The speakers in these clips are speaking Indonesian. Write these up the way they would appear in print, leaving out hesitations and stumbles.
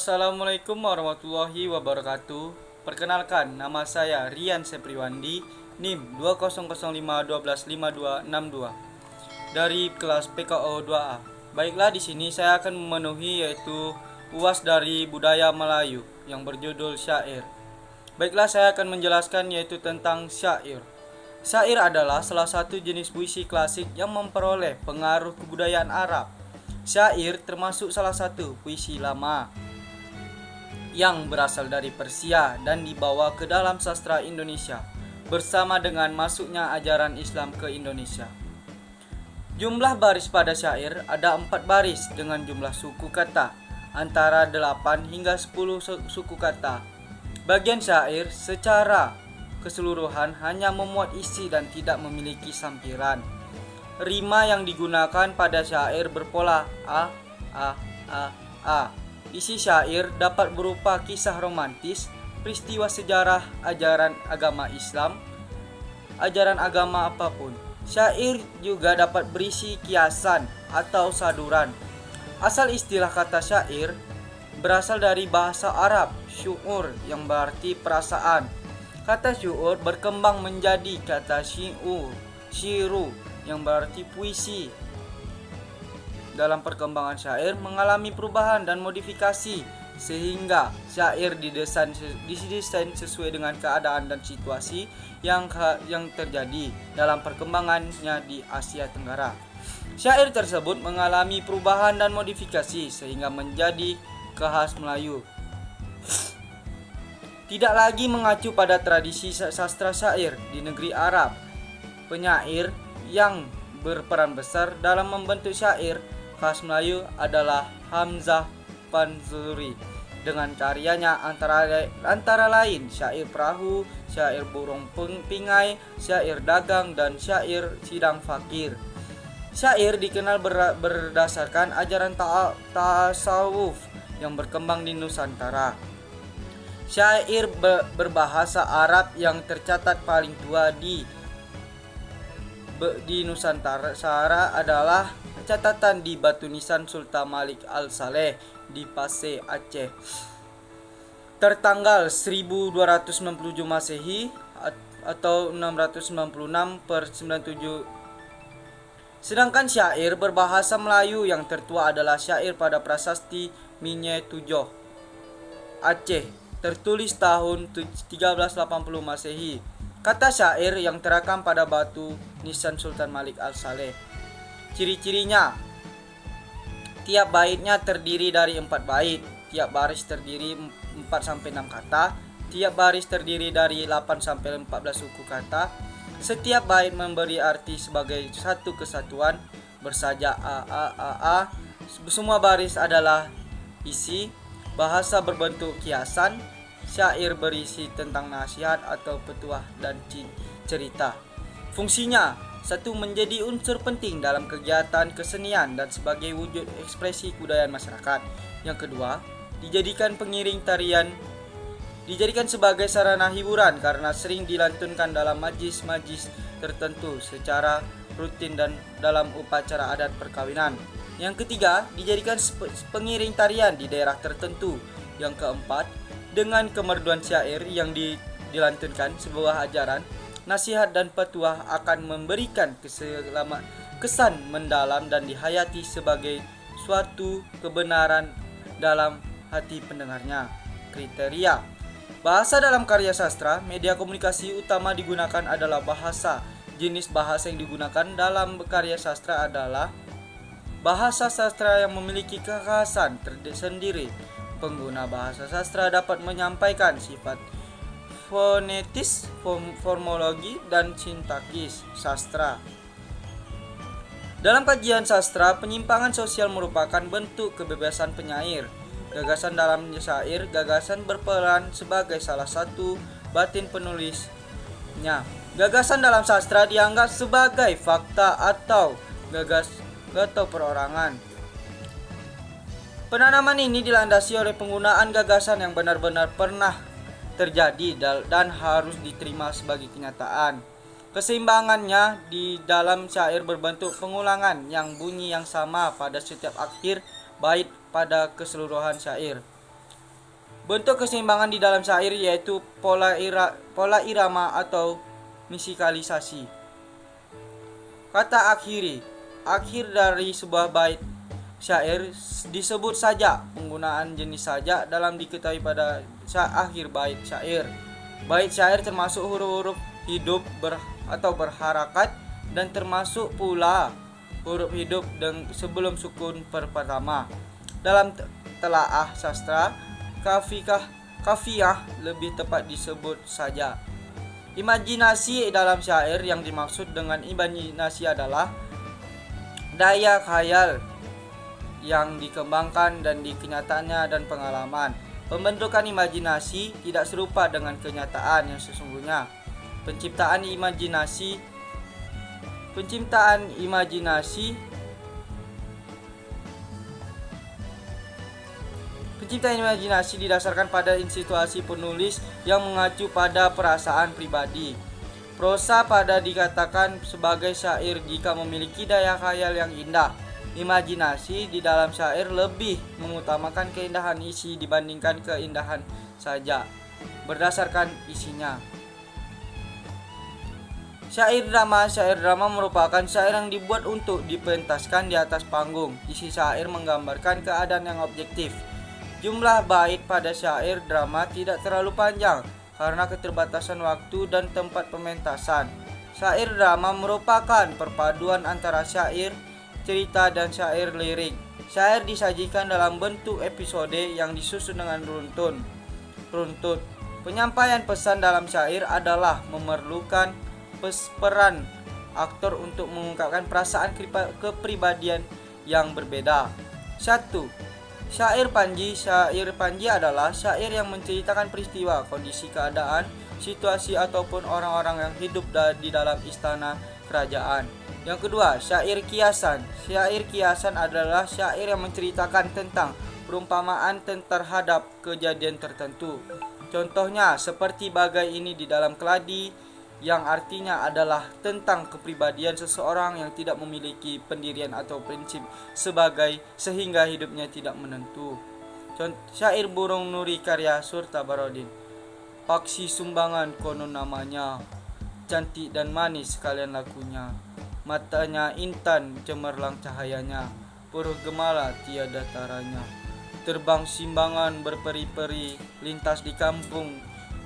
Assalamualaikum warahmatullahi wabarakatuh. Perkenalkan, nama saya Rian Sepriwandi, NIM 2005125262 dari kelas PKO 2A. Baiklah, di sini saya akan memenuhi yaitu UAS dari budaya Melayu yang berjudul syair. Baiklah, saya akan menjelaskan yaitu tentang syair. Syair adalah salah satu jenis puisi klasik yang memperoleh pengaruh kebudayaan Arab. Syair termasuk salah satu puisi lama yang berasal dari Persia dan dibawa ke dalam sastra Indonesia bersama dengan masuknya ajaran Islam ke Indonesia. Jumlah baris pada syair ada 4 baris dengan jumlah suku kata antara 8 hingga 10 suku kata. Bagian syair secara keseluruhan hanya memuat isi dan tidak memiliki sampiran. Rima yang digunakan pada syair berpola a a a a. Isi syair dapat berupa kisah romantis, peristiwa sejarah, ajaran agama Islam, ajaran agama apapun. Syair juga dapat berisi kiasan atau saduran. Asal istilah kata syair berasal dari bahasa Arab syu'ur yang berarti perasaan. Kata syu'ur berkembang menjadi kata syiru yang berarti puisi. Dalam perkembangan syair mengalami perubahan dan modifikasi sehingga syair didesain sesuai dengan keadaan dan situasi yang terjadi dalam perkembangannya di Asia Tenggara. Syair tersebut mengalami perubahan dan modifikasi sehingga menjadi khas Melayu. Tidak lagi mengacu pada tradisi sastra syair di negeri Arab. Penyair yang berperan besar dalam membentuk syair khas Melayu adalah Hamzah Panzuri dengan karyanya antara lain syair perahu, syair burung pingai, syair dagang, dan syair sidang fakir. Syair dikenal berdasarkan ajaran tasawuf yang berkembang di Nusantara. Syair berbahasa Arab yang tercatat paling tua di Nusantara adalah catatan di batu nisan Sultan Malik Al-Saleh di Pasir Aceh tertanggal 1297 Masehi atau 696/97. Sedangkan syair berbahasa Melayu yang tertua adalah syair pada prasasti Minye Tujoh Aceh tertulis tahun 1380 Masehi. Kata syair yang terakam pada batu nisan Sultan Malik Al-Saleh. Ciri-cirinya, tiap baitnya terdiri dari 4 bait, tiap baris terdiri 4-6 kata, tiap baris terdiri dari 8-14 suku kata. Setiap bait memberi arti sebagai satu kesatuan bersajak a. Semua baris adalah isi, bahasa berbentuk kiasan, syair berisi tentang nasihat atau petuah dan cerita. Fungsinya, satu, menjadi unsur penting dalam kegiatan kesenian dan sebagai wujud ekspresi kebudayaan masyarakat. Yang kedua, dijadikan sebagai sarana hiburan karena sering dilantunkan dalam majlis-majlis tertentu secara rutin dan dalam upacara adat perkawinan. Yang ketiga, dijadikan pengiring tarian di daerah tertentu. Yang keempat, dengan kemerduan syair yang dilantunkan sebuah ajaran, nasihat dan petuah akan memberikan kesan mendalam dan dihayati sebagai suatu kebenaran dalam hati pendengarnya. Kriteria bahasa dalam karya sastra, media komunikasi utama digunakan adalah bahasa. Jenis bahasa yang digunakan dalam karya sastra adalah bahasa sastra yang memiliki kekhasan tersendiri. Pengguna bahasa sastra dapat menyampaikan sifat fonetis, formologi, dan sintaksis sastra. Dalam kajian sastra, penyimpangan sosial merupakan bentuk kebebasan penyair. Gagasan dalam syair, gagasan berperan sebagai salah satu batin penulisnya. Gagasan dalam sastra dianggap sebagai fakta atau perorangan. Penanaman ini dilandasi oleh penggunaan gagasan yang benar-benar pernah terjadi dan harus diterima sebagai kenyataan. Keseimbangannya di dalam syair berbentuk pengulangan yang bunyi yang sama pada setiap akhir bait pada keseluruhan syair. Bentuk keseimbangan di dalam syair yaitu pola irama atau musikalisasi. Kata akhir dari sebuah bait syair disebut sajak. Penggunaan jenis sajak dalam diketahui pada akhir bait syair. Bait syair termasuk huruf-huruf hidup atau berharakat dan termasuk pula huruf hidup dan sebelum sukun pertama. Dalam telaah sastra, kafiyah lebih tepat disebut saja. Imajinasi dalam syair, yang dimaksud dengan imajinasi adalah daya khayal yang dikembangkan dan di kenyataannya dan pengalaman. Pembentukan imajinasi tidak serupa dengan kenyataan yang sesungguhnya. Penciptaan imajinasi didasarkan pada situasi penulis yang mengacu pada perasaan pribadi. Prosa pada dikatakan sebagai syair jika memiliki daya khayal yang indah. Imajinasi di dalam syair lebih mengutamakan keindahan isi dibandingkan keindahan saja berdasarkan isinya. Syair drama merupakan syair yang dibuat untuk dipentaskan di atas panggung. Isi syair menggambarkan keadaan yang objektif. Jumlah bait pada syair drama tidak terlalu panjang karena keterbatasan waktu dan tempat pementasan. Syair drama merupakan perpaduan antara syair, cerita, dan syair lirik. Syair disajikan dalam bentuk episode yang disusun dengan runtut. Penyampaian pesan dalam syair adalah memerlukan peran aktor untuk mengungkapkan perasaan kepribadian yang berbeda. 1. Syair panji adalah syair yang menceritakan peristiwa, kondisi keadaan, situasi ataupun orang-orang yang hidup di dalam istana kerajaan. Yang kedua, syair kiasan. Syair kiasan adalah syair yang menceritakan tentang perumpamaan terhadap kejadian tertentu. Contohnya seperti bagai ini di dalam keladi, yang artinya adalah tentang kepribadian seseorang yang tidak memiliki pendirian atau prinsip sehingga hidupnya tidak menentu. Syair burung nuri karya Surta Barodin. Paksi sumbangan konon namanya, cantik dan manis sekalian lakunya. Matanya intan cemerlang cahayanya, puruh gemala tiada taranya. Terbang simbangan berperi-peri, lintas di kampung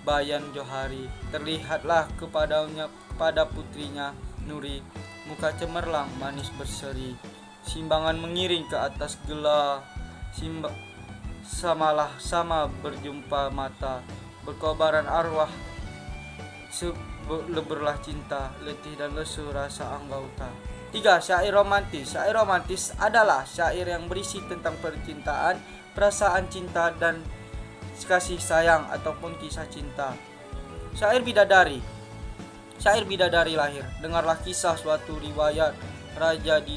Bayan Johari. Terlihatlah kepada putrinya Nuri, muka cemerlang manis berseri. Simbangan mengiring ke atas gela, sama berjumpa mata, berkobaran arwah, leberlah cinta, letih dan lesu rasa anggauta. 3. Syair romantis. Syair romantis adalah syair yang berisi tentang percintaan, perasaan cinta, dan kasih sayang ataupun kisah cinta. Syair bidadari. Syair bidadari lahir. Dengarlah kisah suatu riwayat raja di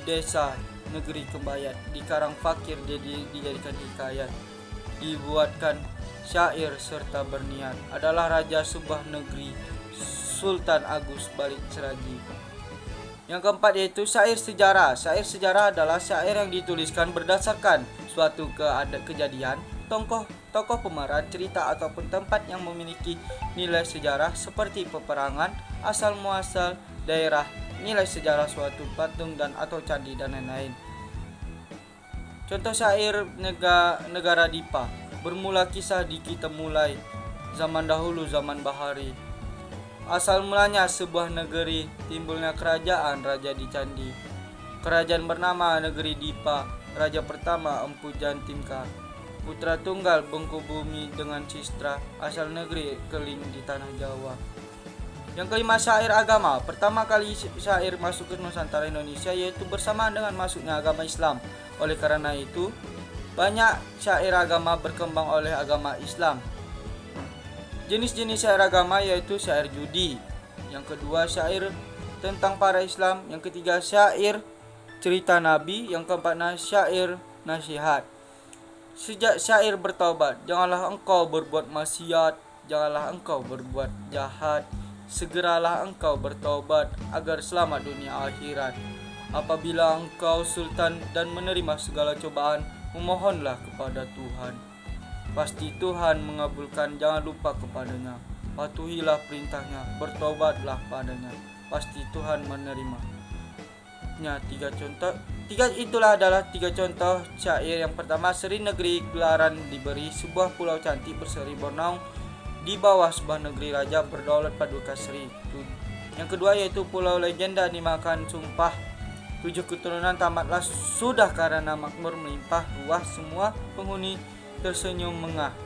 desa negeri Kembayat. Di karang fakir dijadikan hikayat, dibuatkan syair serta berniat. Adalah raja sebuah negeri, Sultan Agus Balik Seraji. Yang keempat yaitu syair sejarah. Syair sejarah adalah syair yang dituliskan berdasarkan suatu kejadian, tokoh pemeran, cerita ataupun tempat yang memiliki nilai sejarah seperti peperangan, asal muasal daerah, nilai sejarah suatu patung dan atau candi dan lain-lain. Contoh syair negara Dipa. Bermula kisah di kita mulai, zaman dahulu zaman bahari. Asal mulanya sebuah negeri, timbulnya kerajaan raja di candi. Kerajaan bernama negeri Dipa, raja pertama Empu Jantimka. Putra tunggal bengku bumi dengan cistra, asal negeri keling di tanah Jawa. Yang kelima, syair agama. Pertama kali syair masuk ke Nusantara Indonesia yaitu bersamaan dengan masuknya agama Islam. Oleh karena itu, banyak syair agama berkembang oleh agama Islam. Jenis-jenis syair agama yaitu syair judi. Yang kedua, syair tentang para Islam. Yang ketiga, syair cerita Nabi. Yang keempat, syair nasihat. Syair bertaubat. Janganlah engkau berbuat maksiat, janganlah engkau berbuat jahat. Segeralah engkau bertaubat agar selamat dunia akhirat. Apabila engkau sultan dan menerima segala cobaan, memohonlah kepada Tuhan. pasti Tuhan mengabulkan. Jangan lupa kepadanya, patuhilah perintahnya, bertobatlah padanya, pasti Tuhan menerima. Itulah adalah tiga contoh syair. Yang pertama, Seri Negeri Gelaran diberi, sebuah pulau cantik berseri bernaung di bawah sebuah negeri raja berdaulat paduka seri. Yang kedua yaitu Pulau Legenda dimakan sumpah, 7 keturunan tamatlah sudah karena makmur melimpah ruah, semua penghuni tersenyum mengah.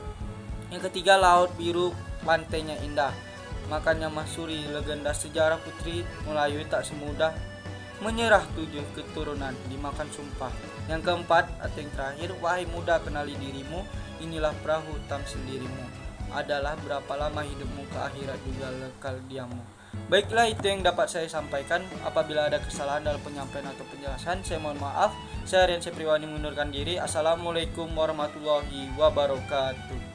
Yang ketiga, Laut Biru pantainya indah, makannya mahsuri, legenda sejarah putri Melayu tak semudah menyerah, 7 keturunan dimakan sumpah. Yang keempat atau yang terakhir, wahai muda kenali dirimu, inilah perahu tamsil dirimu, adalah berapa lama hidupmu, ke akhirat juga lekal diammu. Baiklah, itu yang dapat saya sampaikan. Apabila ada kesalahan dalam penyampaian atau penjelasan, saya mohon maaf. Saya Rian Sepriwani mengundurkan diri. Assalamualaikum warahmatullahi wabarakatuh.